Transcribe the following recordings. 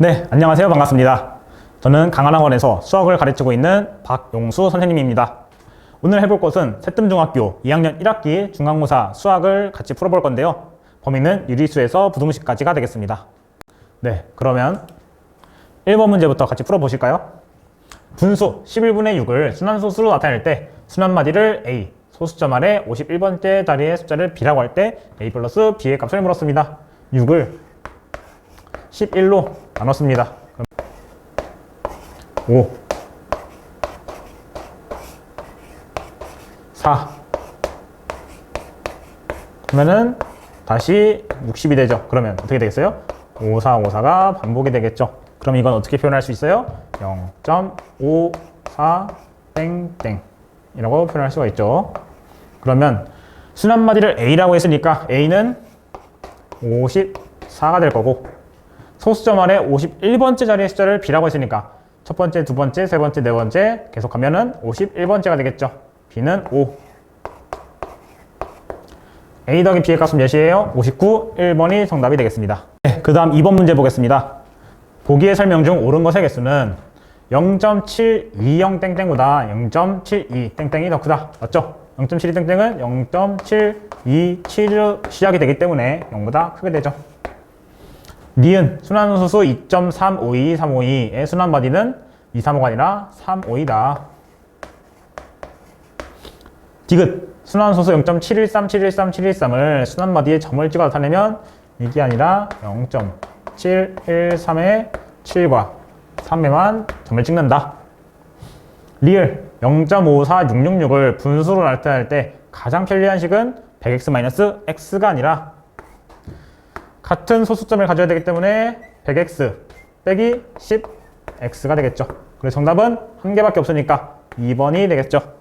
네, 안녕하세요. 반갑습니다. 저는 강한학원에서 수학을 가르치고 있는 박용수 선생님입니다. 오늘 해볼 것은 새뜸중학교 2학년 1학기 중간고사 수학을 같이 풀어볼 건데요. 범위는 유리수에서 부등식까지가 되겠습니다. 네, 그러면 1번 문제부터 같이 풀어보실까요? 분수 11분의 6을 순환소수로 나타낼 때 순환마디를 A, 소수점 아래 51번째 자리의 숫자를 B라고 할 때 A 플러스 B의 값을 물었습니다. 6을 11로 나눴습니다. 그럼 5, 4 그러면은 다시 60이 되죠. 그러면 어떻게 되겠어요? 5, 4, 5, 4가 반복이 되겠죠. 그럼 이건 어떻게 표현할 수 있어요? 0.54 땡땡 이라고 표현할 수가 있죠. 그러면 순환마디를 A라고 했으니까 A는 54가 될 거고, 소수점 아래 51번째 자리의 숫자를 B라고 했으니까 첫 번째, 두 번째, 세 번째, 네 번째 계속하면은 51번째가 되겠죠. B는 5. A 더하기 B의 값은 몇이에요? 59, 1번이 정답이 되겠습니다. 네, 그 다음 2번 문제 보겠습니다. 보기의 설명 중 옳은 것의 개수는 0.720 땡땡보다 0.72 땡땡이 더 크다. 맞죠? 0.72 땡땡은 0.727로 시작이 되기 때문에 0보다 크게 되죠. 니은 순환소수 2.352, 352의 순환마디는 235가 아니라 352다. 디귿 순환소수 0.713, 713, 713을 순환마디에 점을 찍어 나타내면 이게 아니라 0.713의 7과 3에만 점을 찍는다. 리을 0.54, 666을 분수로 나타낼 때 가장 편리한 식은 100x-x가 아니라 같은 소수점을 가져야 되기 때문에 100x 빼기 10x가 되겠죠. 그래서 정답은 한 개밖에 없으니까 2번이 되겠죠.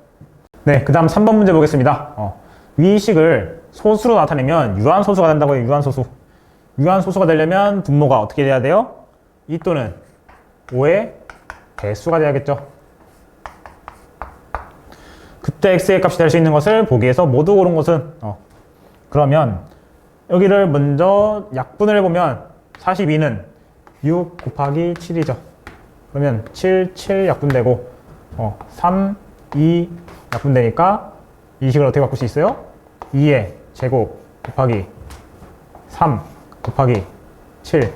네, 그 다음 3번 문제 보겠습니다. 위 식을 소수로 나타내면 유한소수가 된다고요. 유한소수. 유한소수가 되려면 분모가 어떻게 돼야 돼요? 2 또는 5의 배수가 돼야겠죠. 그때 x의 값이 될 수 있는 것을 보기에서 모두 고른 것은 그러면 여기를 먼저 약분을 해보면 42는 6 곱하기 7이죠. 그러면 7, 7 약분되고 3, 2 약분되니까 이 식을 어떻게 바꿀 수 있어요? 2의 제곱 곱하기 3 곱하기 7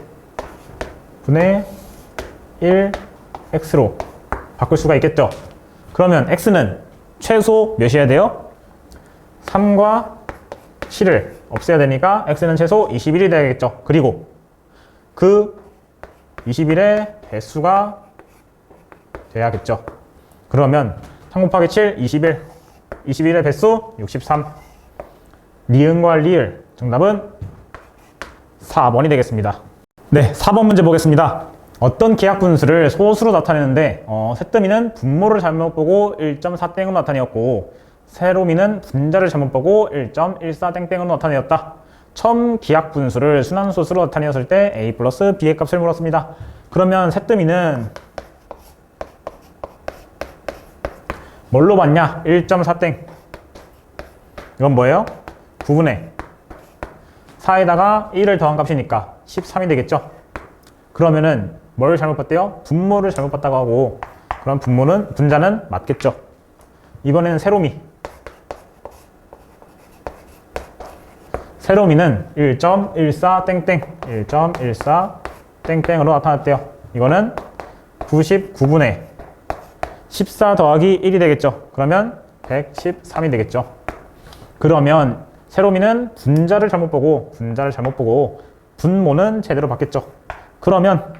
분의 1 x로 바꿀 수가 있겠죠. 그러면 x는 최소 몇이어야 돼요? 3과 7을 없애야 되니까 x는 최소 21이 되겠죠. 그리고 그 21의 배수가 돼야겠죠. 그러면 3 곱하기 7, 21. 21의 배수 63. 니은과 리을 정답은 4번이 되겠습니다. 네, 4번 문제 보겠습니다. 어떤 기하분수를 소수로 나타내는데 새뜸이는 분모를 잘못 보고 1.4땡으로 나타내었고 세로미는 분자를 잘못 보고 1.14땡땡으로 나타내었다. 처음 기하분수를 순환소수로 나타내었을 때 A 플러스 B의 값을 물었습니다. 그러면 새뜸이는 뭘로 봤냐? 1.4땡. 이건 뭐예요? 9분의 4에다가 1을 더한 값이니까 13이 되겠죠. 그러면은 뭘 잘못 봤대요? 분모를 잘못 봤다고 하고, 그럼 분자는 맞겠죠. 이번에는 세로미. 세로미는 1.14 땡땡, 1.14 땡땡으로 나타났대요. 이거는 99분의 14 더하기 1이 되겠죠. 그러면 113이 되겠죠. 그러면 세로미는 분자를 잘못 보고 분모는 제대로 봤겠죠. 그러면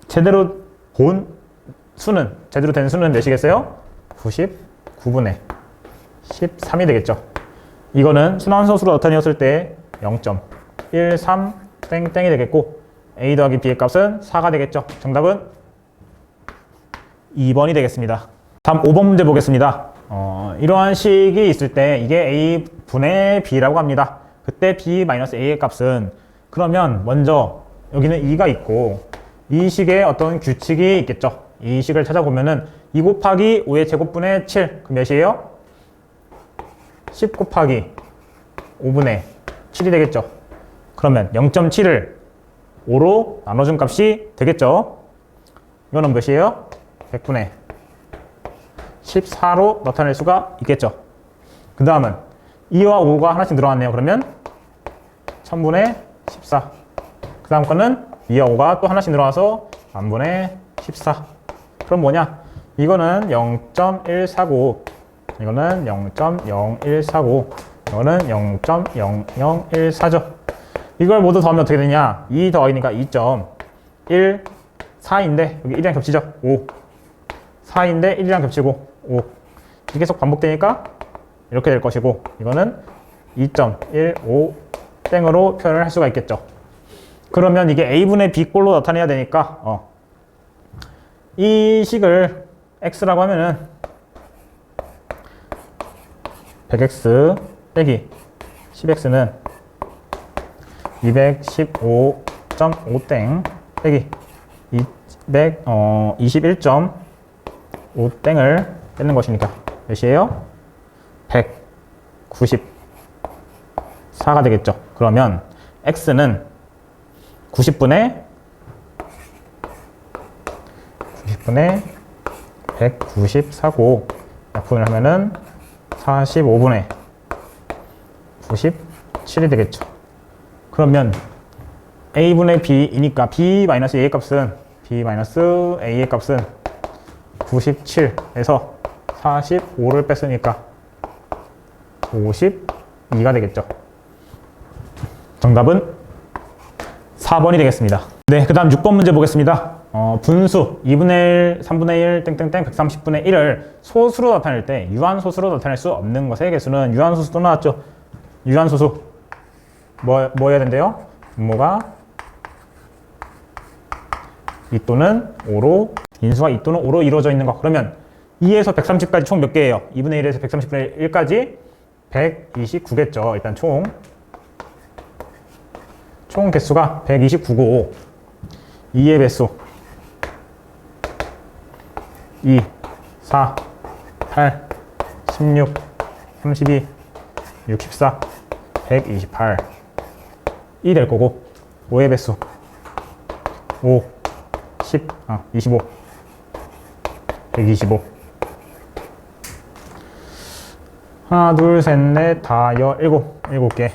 제대로 된 수는 몇이겠어요? 99분의 13이 되겠죠. 이거는 순환소수로 나타내었을 때 0.13 땡땡이 되겠고 A 더하기 B의 값은 4가 되겠죠. 정답은 2번이 되겠습니다. 다음 5번 문제 보겠습니다. 이러한 식이 있을 때 이게 A 분의 B라고 합니다. 그때 B-A의 값은, 그러면 먼저 여기는 2가 있고 이 식에 어떤 규칙이 있겠죠. 이 식을 찾아보면은 2 곱하기 5의 제곱분의 7, 그 몇이에요? 10 곱하기 5분의 7이 되겠죠. 그러면 0.7을 5로 나눠준 값이 되겠죠. 이거는 몇이에요? 100분의 14로 나타낼 수가 있겠죠. 그 다음은 2와 5가 하나씩 늘어났네요. 그러면 1000분의 14. 그 다음 거는 2와 5가 또 하나씩 늘어나서 1000분의 14. 그럼 뭐냐? 이거는 0.149, 이거는 0.0149, 이거는 0.0014죠. 이걸 모두 더하면 어떻게 되냐? 2 더하기니까 2.14인데 여기 1이랑 겹치죠? 5. 4인데 1이랑 겹치고 5. 이게 계속 반복되니까 이렇게 될 것이고, 이거는 2.15 땡으로 표현을 할 수가 있겠죠. 그러면 이게 a분의 b꼴로 나타내야 되니까 이 식을 x라고 하면은 100x 빼기 10x는 215.5땡 빼기 21.5땡을 뺏는 것이니까 몇이에요? 194가 되겠죠. 그러면 x는 90분의 194고 약분을 하면은 45분의 97이 되겠죠. 그러면 a분의 b이니까 b-a의 값은 b-a의 값은 97에서 45를 뺐으니까 52가 되겠죠. 정답은 4번이 되겠습니다. 네, 그 다음 6번 문제 보겠습니다. 분수 2분의 1, 3분의 1, 땡땡땡 130분의 1을 소수로 나타낼 때 유한소수로 나타낼 수 없는 것의 개수는 유한소수 또 나왔죠. 유한소수 뭐 해야 된대요? 분모가 2 또는 5로, 인수가 2 또는 5로 이루어져 있는 거. 그러면 2에서 130까지 총 몇 개예요? 2분의 1에서 130분의 1까지 129겠죠. 일단 총 개수가 129고 2의 배수 2, 4, 8, 16, 32, 64, 128 이 될 거고, 5의 배수 5, 10, 25, 125 하나, 둘, 셋, 넷, 다, 일곱 개.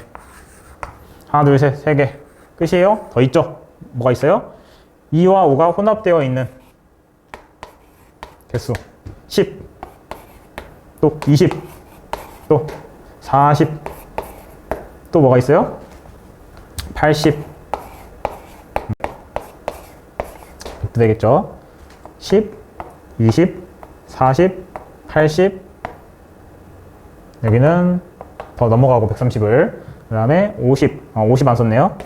하나, 둘, 셋, 세 개. 끝이에요? 더 있죠? 뭐가 있어요? 2와 5가 혼합되어 있는 개수 10, 또 20, 또 40, 또 뭐가 있어요? 80 이렇게 되겠죠? 10, 20, 40, 80 여기는 더 넘어가고 130을 그 다음에 50, 50 안 썼네요.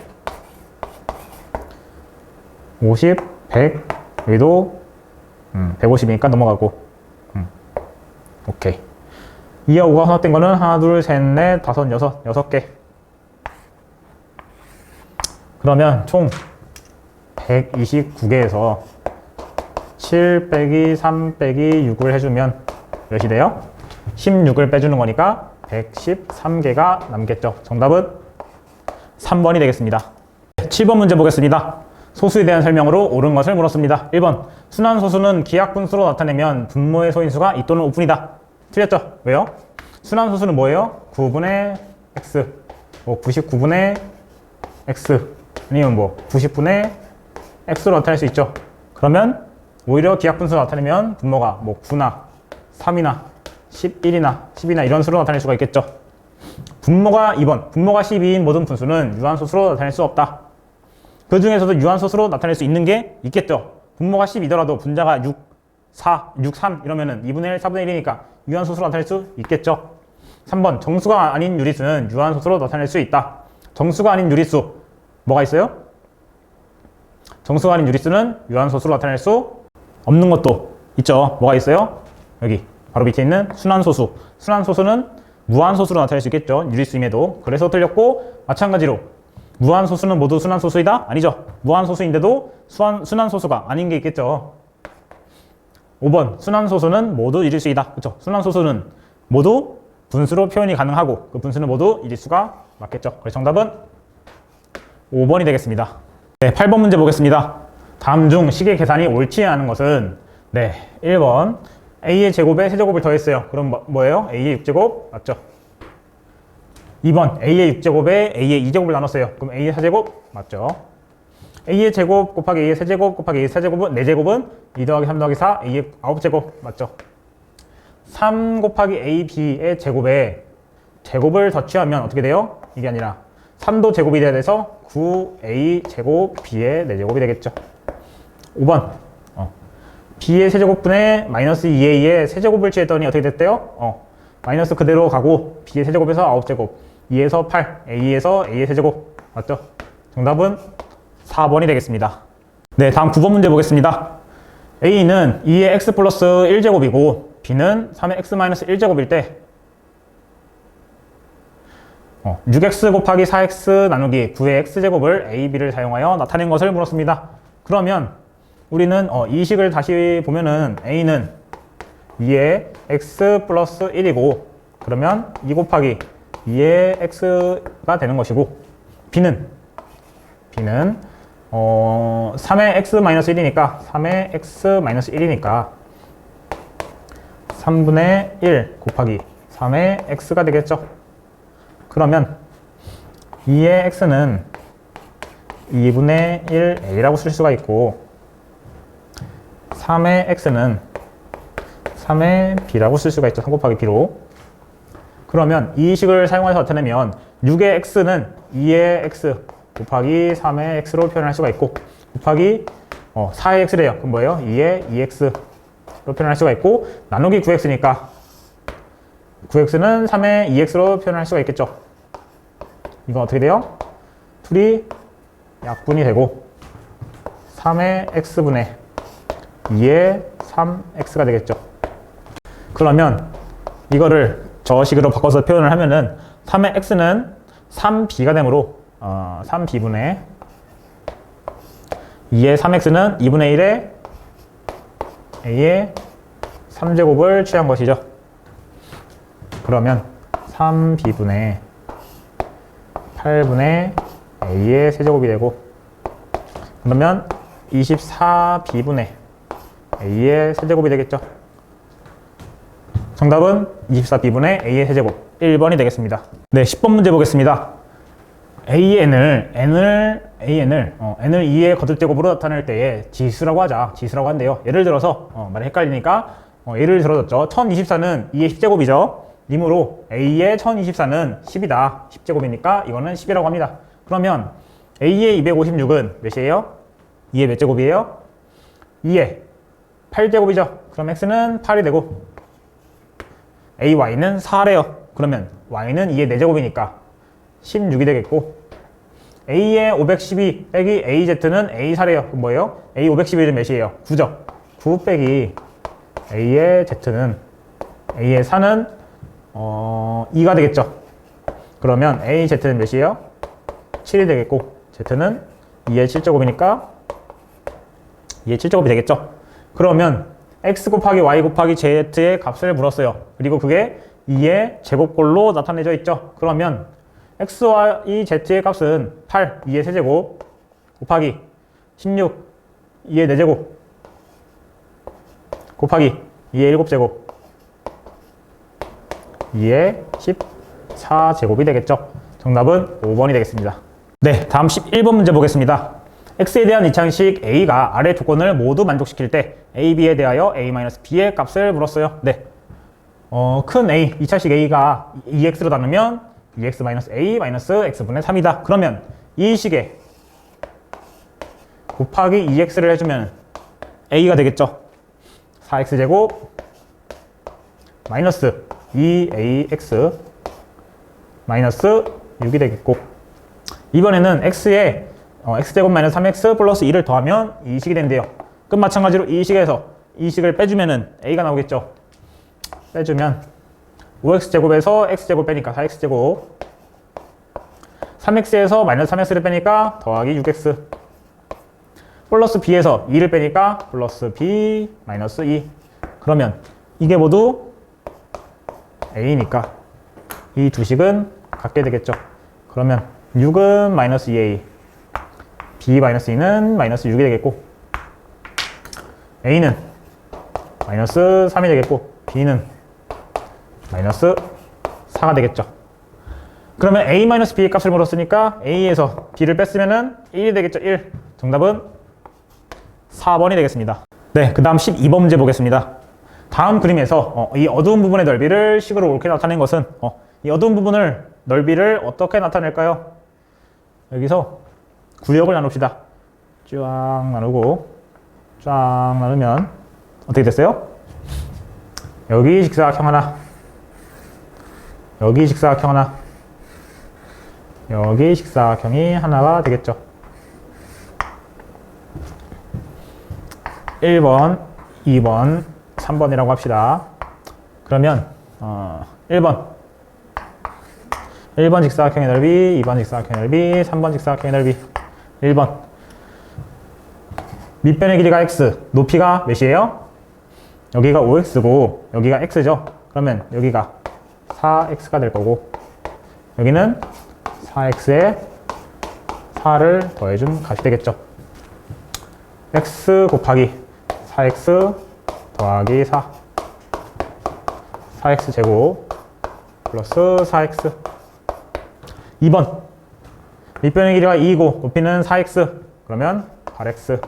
50, 100 여기도 150이니까 넘어가고 오케이. 2와 5가 혼합된 거는 하나, 둘, 셋, 넷, 다섯, 여섯 개. 그러면 총 129개에서 7 빼기 3 빼기 6을 해주면 몇이 돼요? 16을 빼주는 거니까 113개가 남겠죠. 정답은 3번이 되겠습니다. 7번 문제 보겠습니다. 소수에 대한 설명으로 옳은 것을 물었습니다. 1번, 순환소수는 기하분수로 나타내면 분모의 소인수가 2 또는 5분이다. 틀렸죠? 왜요? 순환소수는 뭐예요? 9분의 x, 99분의 x, 아니면 90분의 x로 나타낼 수 있죠. 그러면 오히려 기하분수로 나타내면 분모가 9나 3이나 11이나 10이나 이런 수로 나타낼 수가 있겠죠. 분모가 2번, 분모가 12인 모든 분수는 유한소수로 나타낼 수 없다. 그 중에서도 유한소수로 나타낼 수 있는 게 있겠죠. 분모가 10이더라도 분자가 6, 4, 6, 3 이러면은 2분의 1, 4분의 1이니까 유한소수로 나타낼 수 있겠죠. 3번, 정수가 아닌 유리수는 유한소수로 나타낼 수 있다. 정수가 아닌 유리수 뭐가 있어요? 정수가 아닌 유리수는 유한소수로 나타낼 수 없는 것도 있죠. 뭐가 있어요? 여기 바로 밑에 있는 순환소수. 순환소수는 무한소수로 나타낼 수 있겠죠. 유리수임에도. 그래서 틀렸고, 마찬가지로 무한소수는 모두 순환소수이다? 아니죠. 무한소수인데도 순환소수가 아닌 게 있겠죠. 5번, 순환소수는 모두 유리수이다. 그렇죠. 순환소수는 모두 분수로 표현이 가능하고 그 분수는 모두 유리수가 맞겠죠. 그래서 정답은 5번이 되겠습니다. 네, 8번 문제 보겠습니다. 다음 중 식의 계산이 옳지 않은 것은 네, 1번 a의 제곱에 세제곱을 더했어요. 그럼 뭐예요? a의 6제곱 맞죠? 2번 a의 6제곱에 a의 2제곱을 나눴어요. 그럼 a의 4제곱 맞죠? a의 제곱 곱하기 a의 세제곱 곱하기 a의 4제곱은 4제곱은 2 더하기 3 더하기 4 a의 9제곱 맞죠? 3 곱하기 a, b의 제곱에 제곱을 더 취하면 어떻게 돼요? 이게 아니라 3도 제곱이 돼야 돼서 9a 제곱 b의 4제곱이 되겠죠. 5번 b의 세제곱분의 마이너스 2a의 세제곱을 취했더니 어떻게 됐대요? 마이너스 그대로 가고 b의 세제곱에서 9제곱 2에서 8 a에서 a의 세제곱 맞죠? 정답은 4번이 되겠습니다. 네, 다음 9번 문제 보겠습니다. a는 2의 x 플러스 1제곱이고 b는 3의 x 마이너스 1제곱일 때 6x 곱하기 4x 나누기 9의 x제곱을 a, b를 사용하여 나타낸 것을 물었습니다. 그러면 우리는 이 식을 다시 보면은 a는 2의 x 플러스 1이고 그러면 2 곱하기 2의 x가 되는 것이고 b는 3의 x 마이너스 1이니까 3의 x 마이너스 1이니까 3분의 1 곱하기 3의 x가 되겠죠. 그러면 2의 x는 2분의 1a라고 쓸 수가 있고 3의 x는 3의 b라고 쓸 수가 있죠. 3 곱하기 b로. 그러면 이 식을 사용해서 나타내면 6의 x는 2의 x 곱하기 3의 x로 표현할 수가 있고 곱하기 4의 x래요. 그럼 뭐예요? 2의 2x로 표현할 수가 있고 나누기 9x니까 9x는 3의 2x로 표현할 수가 있겠죠. 이건 어떻게 돼요? 둘이 약분이 되고 3의 x분의 2의 3x가 되겠죠. 그러면 이거를 저 식으로 바꿔서 표현을 하면은 3의 x는 3b가 되므로 3b분의 2의 3x는 2분의 1의 a의 3제곱을 취한 것이죠. 그러면 3b분의 8분의 a의 세제곱이 되고 그러면 24b분의 a의 세제곱이 되겠죠. 정답은 24b분의 a의 세제곱 1번이 되겠습니다. 네, 10번 문제 보겠습니다. n을 2의 거듭제곱으로 나타낼 때에 지수라고 하자. 지수라고 한대요. 예를 들어서 말이 헷갈리니까 예를 들어줬죠. 1024는 2의 10제곱이죠. 이므로 a의 1024는 10이다. 10제곱이니까 이거는 10이라고 합니다. 그러면 a의 256은 몇이에요? 2의 몇 제곱이에요? 2의 8제곱이죠. 그럼 x는 8이 되고 ay는 4래요. 그러면 y는 2의 4제곱이니까 16이 되겠고 a의 512 빼기 az는 a4래요. 그럼 뭐예요? a 512는 몇이에요? 9죠. 9 빼기 a의 z는 a의 4는 2가 되겠죠. 그러면 az는 몇이에요? 7이 되겠고 z는 2의 7제곱이니까 2의 7제곱이 되겠죠. 그러면 x 곱하기 y 곱하기 z의 값을 물었어요. 그리고 그게 2의 제곱꼴로 나타내져 있죠. 그러면 x와 z의 값은 8, 2의 세제곱 곱하기 16, 2의 4제곱 곱하기 2의 7제곱 2의 14제곱이 되겠죠. 정답은 5번이 되겠습니다. 네, 다음 11번 문제 보겠습니다. x에 대한 이차식 a가 아래 조건을 모두 만족시킬 때 a, b에 대하여 a-b의 값을 물었어요. 네, 큰 a, 이차식 a가 2x로 나누면 2x-a x분의 3이다. 그러면 이 식에 곱하기 2x를 해주면 a가 되겠죠. 4x제곱 마이너스 2ax 마이너스 6이 되겠고 이번에는 x에 x제곱 마이너스 3x 플러스 2를 더하면 이 식이 된대요. 끝 마찬가지로 이 식에서 이 식을 빼주면은 a가 나오겠죠. 빼주면 5x제곱에서 x제곱 빼니까 4x제곱 3x에서 마이너스 3x를 빼니까 더하기 6x 플러스 b에서 2를 빼니까 플러스 b 마이너스 2 그러면 이게 모두 a니까 이 두 식은 같게 되겠죠. 그러면 6은 마이너스 2a b-2는 마이너스 6이 되겠고, a는 마이너스 3이 되겠고, b는 마이너스 4가 되겠죠. 그러면 a-b의 값을 물었으니까 a에서 b를 뺐으면은 1이 되겠죠. 1. 정답은 4번이 되겠습니다. 네, 그 다음 12번 문제 보겠습니다. 다음 그림에서 이 어두운 부분의 넓이를 식으로 옳게 나타낸 것은 이 어두운 부분을 넓이를 어떻게 나타낼까요? 여기서 구역을 나눕시다. 쫙 나누고 쫙 나누면 어떻게 됐어요? 여기 직사각형 하나, 여기 직사각형 하나, 여기 직사각형이 하나가 되겠죠. 1번, 2번, 3번이라고 합시다. 그러면 1번 직사각형의 넓이, 2번 직사각형의 넓이, 3번 직사각형의 넓이. 1번 밑변의 길이가 x, 높이가 몇이에요? 여기가 5x고 여기가 x죠. 그러면 여기가 4x가 될 거고, 여기는 4x에 4를 더해준 값이 되겠죠. x 곱하기 4x 더하기 4, 4x 제곱 플러스 4x. 2번 밑변의 길이가 2이고 높이는 4x, 그러면 8x.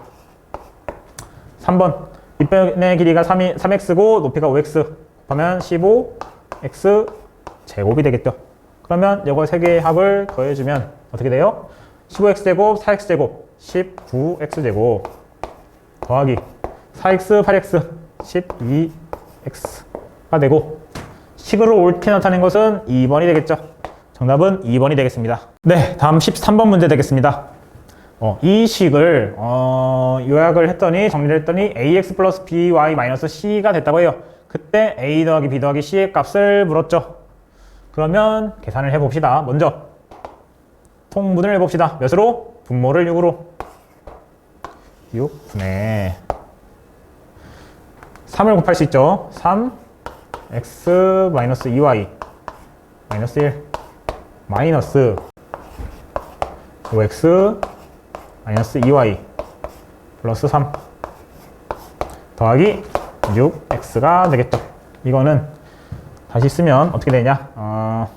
3번 밑변의 길이가 3x고 높이가 5x, 곱하면 15x 제곱이 되겠죠. 그러면 이거 세 개의 합을 더해주면 어떻게 돼요? 15x 제곱, 4x 제곱, 19x 제곱 더하기 4x, 8x, 12x가 되고, 식으로 옳게 나타낸 것은 2번이 되겠죠. 정답은 2번이 되겠습니다. 네, 다음 13번 문제 되겠습니다. 이 식을 요약을 했더니, 정리를 했더니 ax 플러스 by 마이너스 c가 됐다고 해요. 그때 a 더하기 b 더하기 c의 값을 물었죠. 그러면 계산을 해봅시다. 먼저 통분을 해봅시다. 몇으로? 분모를 6으로. 6분의 3을 곱할 수 있죠. 3x 마이너스 2y 마이너스 1 마이너스 5x 마이너스 2y 플러스 3 더하기 6x가 되겠죠. 이거는 다시 쓰면 어떻게 되냐?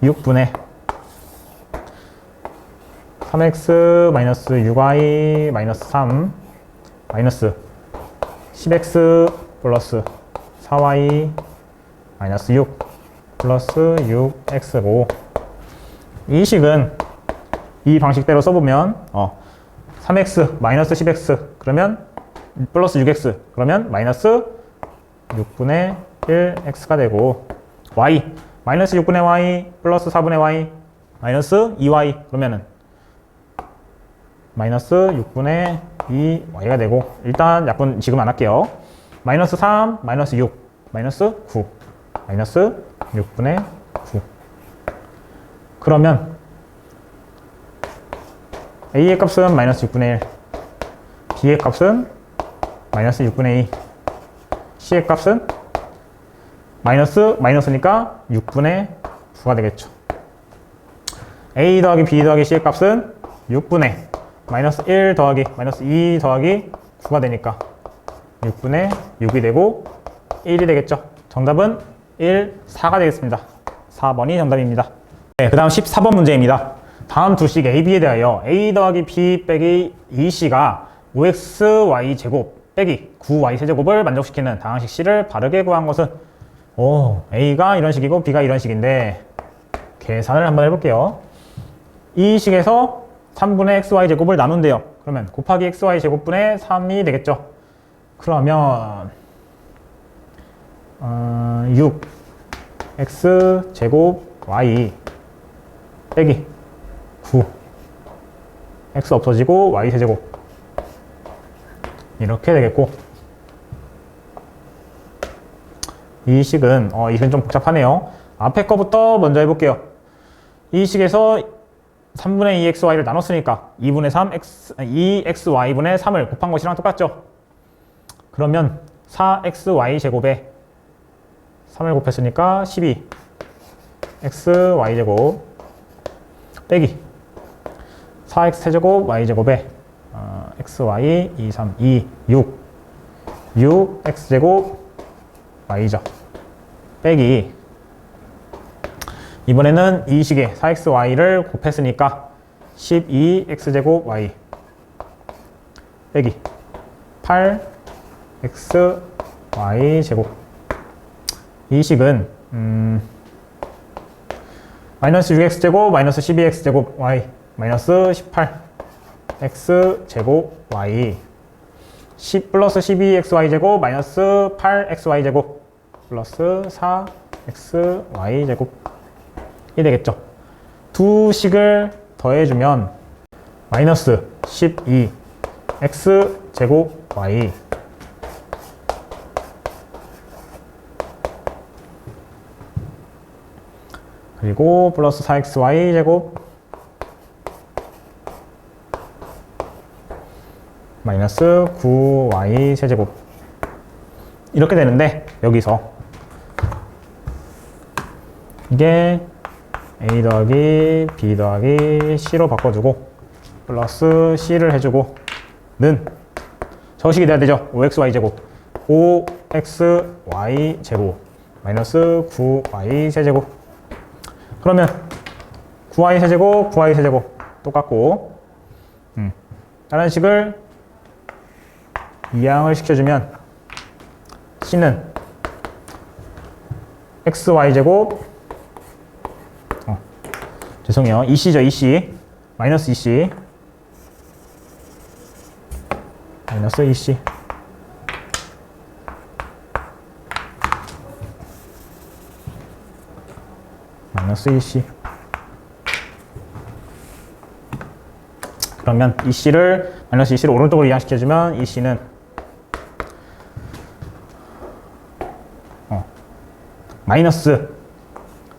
6분의 3x 마이너스 6y 마이너스 3 마이너스 10x 플러스 4y 마이너스 6 플러스 6x고, 이 식은 이 방식대로 써보면 3x 마이너스 10x 그러면 플러스 6x 그러면 마이너스 6분의 1x가 되고, y 마이너스 6분의 y 플러스 4분의 y 마이너스 2y 그러면은 마이너스 6분의 2y가 되고, 일단 약분 지금 안 할게요. 마이너스 3 마이너스 6 마이너스 9 마이너스 6분의 9. 그러면 a의 값은 마이너스 6분의 1, b의 값은 마이너스 6분의 2, c의 값은 마이너스니까 6분의 9가 되겠죠. a 더하기 b 더하기 c의 값은 6분의 마이너스 1 더하기 마이너스 2 더하기 9가 되니까 6분의 6이 되고 1이 되겠죠. 정답은 1, 4가 되겠습니다. 4번이 정답입니다. 네, 그 다음 14번 문제입니다. 다음 두 식 a, b에 대하여 a 더하기 b 빼기 2c가 5xy 제곱 빼기 9y 세제곱을 만족시키는 다항식 c를 바르게 구한 것은, a가 이런 식이고 b가 이런 식인데 계산을 한번 해볼게요. 이 식에서 3분의 xy 제곱을 나눈대요. 그러면 곱하기 xy 제곱분의 3이 되겠죠. 그러면 6 x 제곱 y 빼기 9 x 없어지고 y 세제곱 이렇게 되겠고, 이 식은 이건 좀 복잡하네요. 앞에 거부터 먼저 해볼게요. 이 식에서 3분의 2xy를 나눴으니까 2분의 3 2xy분의 3을 곱한 것이랑 똑같죠. 그러면 4xy 제곱에 3을 곱했으니까 12 xy 제곱 빼기 4x 세제곱 y제곱에 xy 2, 3, 2, 6 x제곱 y죠. 빼기 이번에는 이 식에 4xy를 곱했으니까 12x제곱 y 빼기 8xy제곱. 이 식은 마이너스 6x제곱 마이너스 12x제곱 y 마이너스 18x제곱 y 10 플러스 12xy제곱 마이너스 8xy제곱 플러스 4xy제곱이 되겠죠. 두 식을 더해주면 마이너스 12x제곱 y 그리고 플러스 4xy제곱 마이너스 9y 세제곱 이렇게 되는데, 여기서 이게 a 더하기 b 더하기 c로 바꿔주고 플러스 c를 해주고 는 저식이 돼야 되죠. 5xy 제곱 5xy 제곱 마이너스 9y 세제곱. 그러면 9y 세제곱 9y 세제곱 똑같고 다른 식을 이항을 시켜주면 c는 xy 제곱 죄송해요. 2c죠. 2c 마이너스 2c 마이너스 2c 마이너스 2c. 그러면 2c를 마이너스 2c를 오른쪽으로 이항시켜주면 2c는 마이너스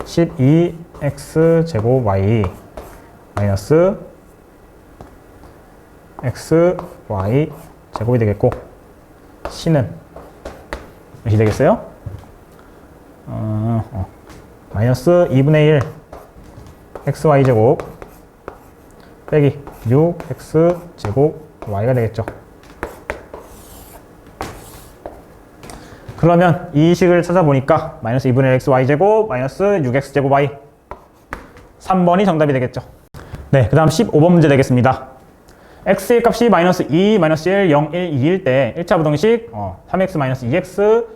12x제곱 y 마이너스 xy 제곱이 되겠고 c는 몇이 되겠어요? 마이너스 2분의 1 xy 제곱 빼기 6x 제곱 y가 되겠죠. 그러면 이 식을 찾아보니까 마이너스 2분의 1 xy 제곱 마이너스 6x 제곱 y 3번이 정답이 되겠죠. 네, 그 다음 15번 문제 되겠습니다. x의 값이 마이너스 2, 마이너스 1, 0, 1, 2일 때 1차 부등식 3x 마이너스 2x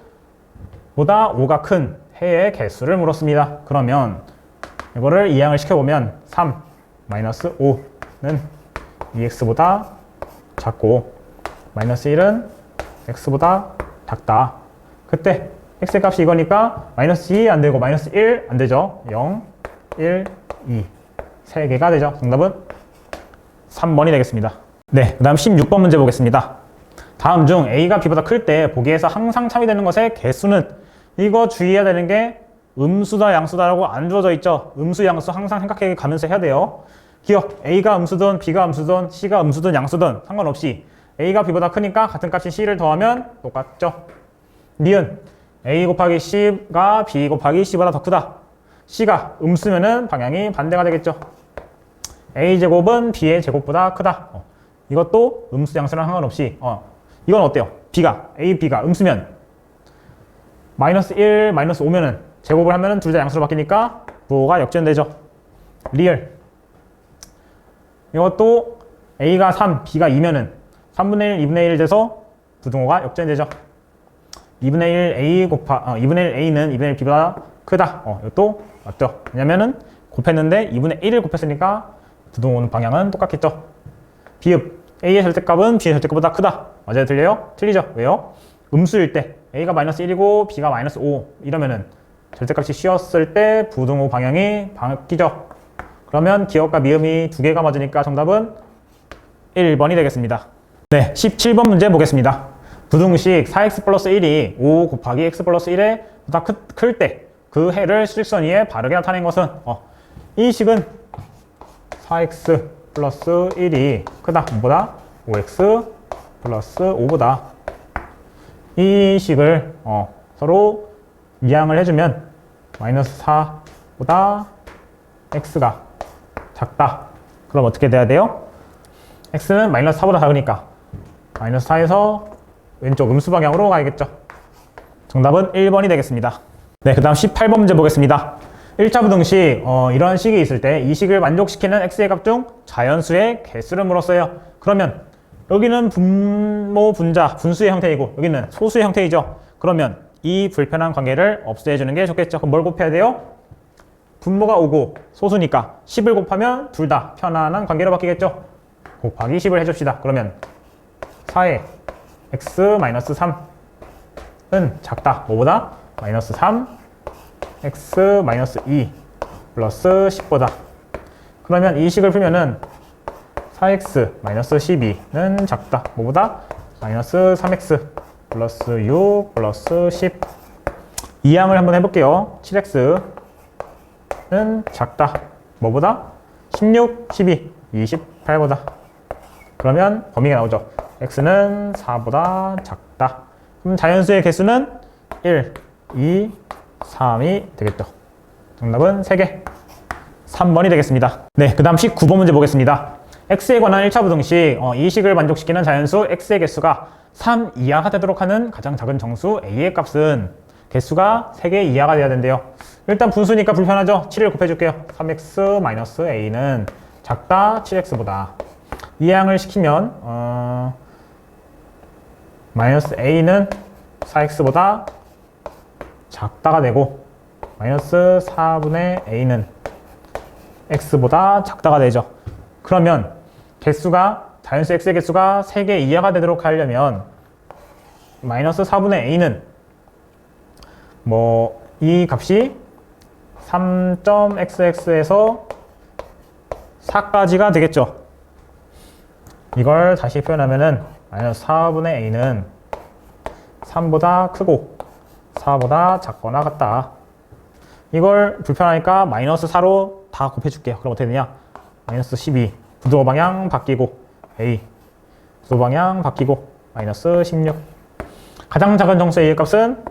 보다 5가 큰 해의 개수를 물었습니다. 그러면 이거를 이항을 시켜보면 3 마이너스 5는 2x보다 작고 마이너스 1은 x보다 작다. 그때 x의 값이 이거니까 마이너스 2 안 되고 마이너스 1 안 되죠. 0, 1, 2 세 개가 되죠. 정답은 3번이 되겠습니다. 네, 그 다음 16번 문제 보겠습니다. 다음 중 a가 b보다 클 때 보기에서 항상 참이 되는 것의 개수는, 이거 주의해야 되는 게 음수다 양수다라고 안 주어져 있죠. 음수 양수 항상 생각해 가면서 해야 돼요. 기억, a가 음수든 b가 음수든 c가 음수든 양수든 상관없이 a가 b보다 크니까 같은 값인 c를 더하면 똑같죠. 니은 a 곱하기 c가 b 곱하기 c보다 더 크다. c가 음수면은 방향이 반대가 되겠죠. a제곱은 b의 제곱보다 크다. 이것도 음수 양수랑 상관없이 이건 어때요? b가 음수면 마이너스 1, 마이너스 5면은 제곱을 하면은 둘 다 양수로 바뀌니까 부호가 역전되죠. 리얼 이것도 a가 3, b가 2면은 3분의 1, 2분의 1 돼서 부등호가 역전되죠. 2분의 1 a 2분의 1 a는 2분의 1 b보다 크다. 이것도 맞죠. 왜냐면은 곱했는데 2분의 1을 곱했으니까 부등호 방향은 똑같겠죠. 비읍 a의 절대값은 b의 절대값보다 크다. 맞아요? 틀려요? 틀리죠. 왜요? 음수일 때 a가 마이너스 1이고 b가 마이너스 5 이러면은 절대값이 씌었을 때 부등호 방향이 바뀌죠. 그러면 기억과 미음이 두 개가 맞으니까 정답은 1번이 되겠습니다. 네, 17번 문제 보겠습니다. 부등식 4x 플러스 1이 5 곱하기 x 플러스 1에 보다 클 때 그 해를 수직선 위에 바르게 나타낸 것은 이 식은 4x 플러스 1이 크다. 뭐보다? 5x 플러스 5보다. 이 식을 서로 이항을 해주면 마이너스 4보다 x가 작다. 그럼 어떻게 돼야 돼요? x는 마이너스 4보다 작으니까 마이너스 4에서 왼쪽 음수 방향으로 가야겠죠. 정답은 1번이 되겠습니다. 네, 그 다음 18번 문제 보겠습니다. 1차 부등식, 이런 식이 있을 때 이 식을 만족시키는 x의 값 중 자연수의 개수를 물었어요. 그러면 여기는 분모, 분자, 분수의 형태이고 여기는 소수의 형태이죠. 그러면 이 불편한 관계를 없애주는 게 좋겠죠. 그럼 뭘 곱해야 돼요? 분모가 5고 소수니까 10을 곱하면 둘 다 편안한 관계로 바뀌겠죠. 곱하기 10을 해줍시다. 그러면 4의 x-3은 작다. 뭐보다? 마이너스 3 x-2 플러스 10보다. 그러면 이 식을 풀면은 4x-12는 작다. 뭐보다? 마이너스 3x 플러스 6 플러스 10. 이 항을 한번 해볼게요. 7x는 작다. 뭐보다? 16, 12, 28보다. 그러면 범위가 나오죠. x는 4보다 작다. 그럼 자연수의 개수는 1, 2, 3이 되겠죠. 정답은 3개. 3번이 되겠습니다. 네, 그 다음 19번 문제 보겠습니다. x에 관한 1차 부등식, 이 식을 만족시키는 자연수 x의 개수가 3 이하가 되도록 하는 가장 작은 정수 a의 값은 개수가 3개 이하가 돼야 된대요. 일단 분수니까 불편하죠. 7을 곱해줄게요. 3x-a는 작다 7x보다. 이 항을 시키면 마이너스 a는 4x보다 작다가 되고 마이너스 4분의 a는 x보다 작다가 되죠. 그러면 개수가 자연수 x의 개수가 3개 이하가 되도록 하려면 마이너스 4분의 a는 이 값이 3.xx에서 4까지가 되겠죠. 이걸 다시 표현하면은 마이너스 4분의 a는 3보다 크고 4보다 작거나 같다. 이걸 불편하니까 마이너스 4로 다 곱해줄게요. 그럼 어떻게 되냐? 마이너스 12 부도 방향 바뀌고 a 부도 방향 바뀌고 마이너스 16. 가장 작은 정수 a의 값은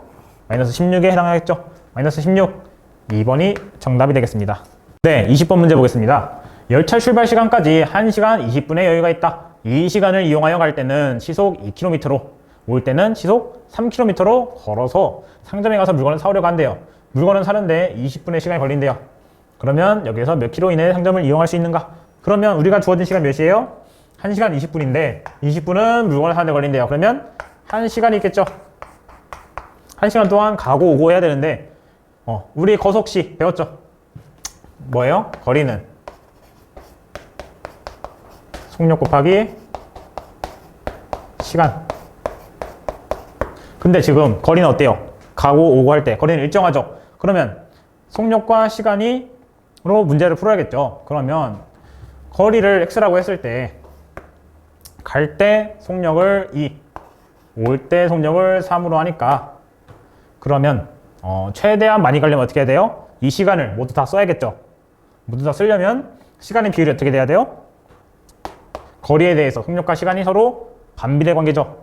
마이너스 16에 해당하겠죠. 마이너스 16. 2번이 정답이 되겠습니다. 네, 20번 문제 보겠습니다. 열차 출발 시간까지 1시간 20분의 여유가 있다. 이 시간을 이용하여 갈 때는 시속 2km로, 올 때는 시속 3km로 걸어서 상점에 가서 물건을 사오려고 한대요. 물건을 사는데 20분의 시간이 걸린대요. 그러면 여기에서 몇 킬로 이내에 상점을 이용할 수 있는가? 그러면 우리가 주어진 시간 몇이에요? 1시간 20분인데 20분은 물건을 사는데 걸린대요. 그러면 1시간이 있겠죠. 1시간 동안 가고 오고 해야 되는데 우리 거속시 배웠죠? 뭐예요? 거리는 속력 곱하기 시간. 근데 지금 거리는 어때요? 가고 오고 할 때 거리는 일정하죠? 그러면 속력과 시간으로 문제를 풀어야겠죠. 그러면 거리를 x라고 했을 때 갈 때 속력을 2, 올 때 속력을 3으로 하니까 그러면 최대한 많이 가려면 어떻게 해야 돼요? 이 시간을 모두 다 써야겠죠. 모두 다 쓰려면 시간의 비율이 어떻게 돼야 돼요? 거리에 대해서 속력과 시간이 서로 반비례 관계죠.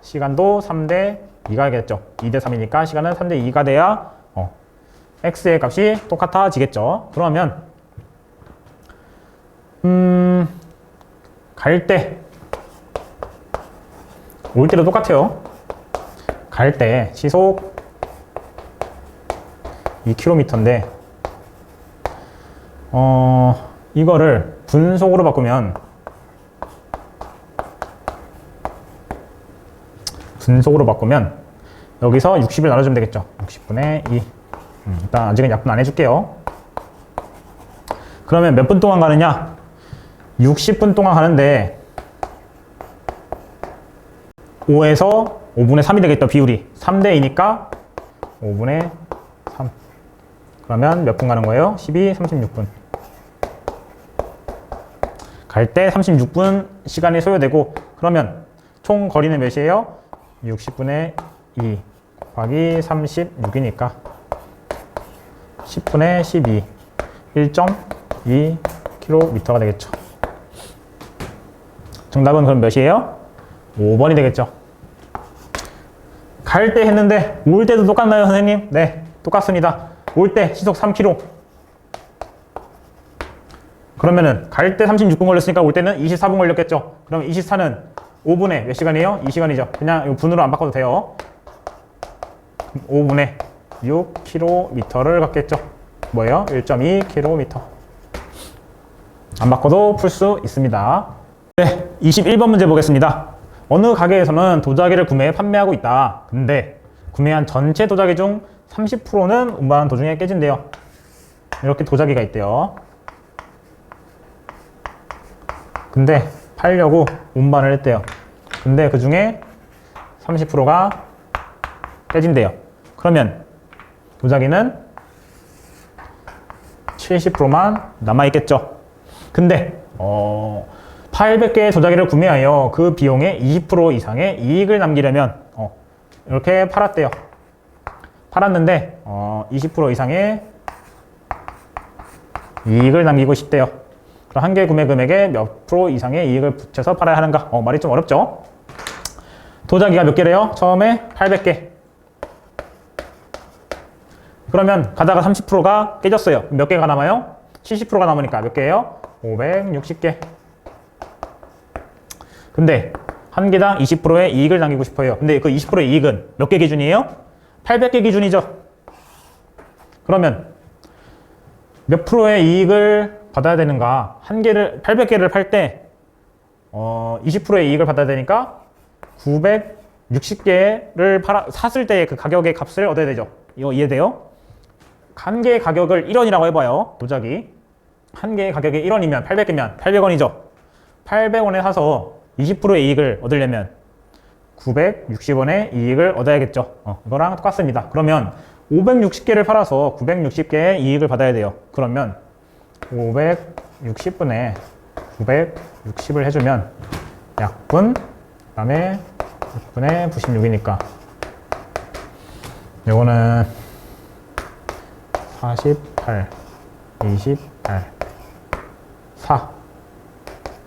시간도 3대 2가 겠죠. 2대 3이니까 시간은 3대 2가 돼야 x의 값이 똑같아지겠죠. 그러면 갈 때, 올 때도 똑같아요. 갈 때 시속 2km인데 이거를 분속으로 바꾸면 여기서 60을 나눠주면 되겠죠. 60분의 2. 일단 아직은 약분 안 해줄게요. 그러면 몇 분 동안 가느냐? 60분 동안 가는데 5에서 5분의 3이 되겠죠. 비율이 3대 2니까 5분의 3. 그러면 몇 분 가는 거예요? 12, 36분. 갈 때 36분 시간이 소요되고 그러면 총 거리는 몇이에요? 60분의 2 곱하기 36이니까 10분의 12 1.2km가 되겠죠. 정답은 그럼 몇이에요? 5번이 되겠죠. 갈 때 했는데 올 때도 똑같나요, 선생님? 네, 똑같습니다. 올 때 시속 3km, 그러면은 갈 때 36분 걸렸으니까 올 때는 24분 걸렸겠죠. 그럼 24는 5분에 몇 시간이에요? 2시간이죠. 그냥 이거 분으로 안 바꿔도 돼요. 5분에 6km를 갔겠죠. 뭐예요? 1.2km. 안 바꿔도 풀 수 있습니다. 네, 21번 문제 보겠습니다. 어느 가게에서는 도자기를 구매해 판매하고 있다. 근데 구매한 전체 도자기 중 30%는 운반하는 도중에 깨진대요. 이렇게 도자기가 있대요. 근데 팔려고 운반을 했대요. 근데 그 중에 30%가 깨진대요. 그러면 도자기는 70%만 남아있겠죠. 근데 800개의 도자기를 구매하여 그 비용의 20% 이상의 이익을 남기려면 이렇게 팔았대요. 팔았는데 20% 이상의 이익을 남기고 싶대요. 그럼 한 개 구매 금액에 몇 프로 이상의 이익을 붙여서 팔아야 하는가? 말이 좀 어렵죠? 도자기가 몇 개래요? 처음에 800개. 그러면 가다가 30%가 깨졌어요. 몇 개가 남아요? 70%가 남으니까 몇 개예요? 560개. 근데 한 개당 20%의 이익을 남기고 싶어요. 근데 그 20%의 이익은 몇 개 기준이에요? 800개 기준이죠. 그러면 몇 프로의 이익을 받아야 되는가? 한 개를 800개를 팔 때 20%의 이익을 받아야 되니까 960개를 샀을 때의 그 가격의 값을 얻어야 되죠. 이거 이해돼요? 한 개의 가격을 1원이라고 해봐요. 도자기 한 개의 가격이 1원이면 800개면 800원이죠. 800원에 사서 20%의 이익을 얻으려면 960원의 이익을 얻어야겠죠. 이거랑 똑같습니다. 그러면 560개를 팔아서 960개의 이익을 받아야 돼요. 그러면 560분에 960을 해주면 약분, 그 다음에 6분의 96이니까 요거는 48, 28, 4,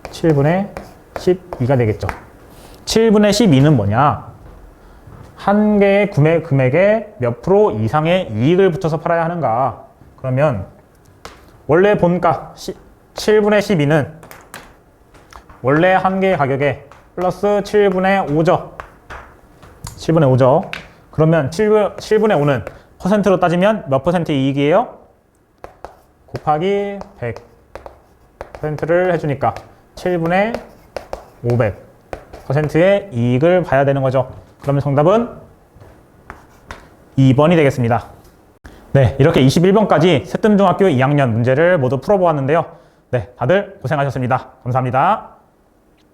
7분의 12가 되겠죠. 7분의 12는 뭐냐? 한 개의 구매 금액에 몇 프로 이상의 이익을 붙여서 팔아야 하는가? 그러면 원래 본가 7분의 12는 원래 한 개의 가격에 플러스 7분의 5죠. 7분의 5죠. 그러면 7분의 5는 퍼센트로 따지면 몇 퍼센트 이익이에요? 곱하기 100%를 해주니까 7분의 500%의 이익을 봐야 되는 거죠. 그러면 정답은 2번이 되겠습니다. 네, 이렇게 21번까지 새뜸중학교 2학년 문제를 모두 풀어보았는데요. 네, 다들 고생하셨습니다. 감사합니다.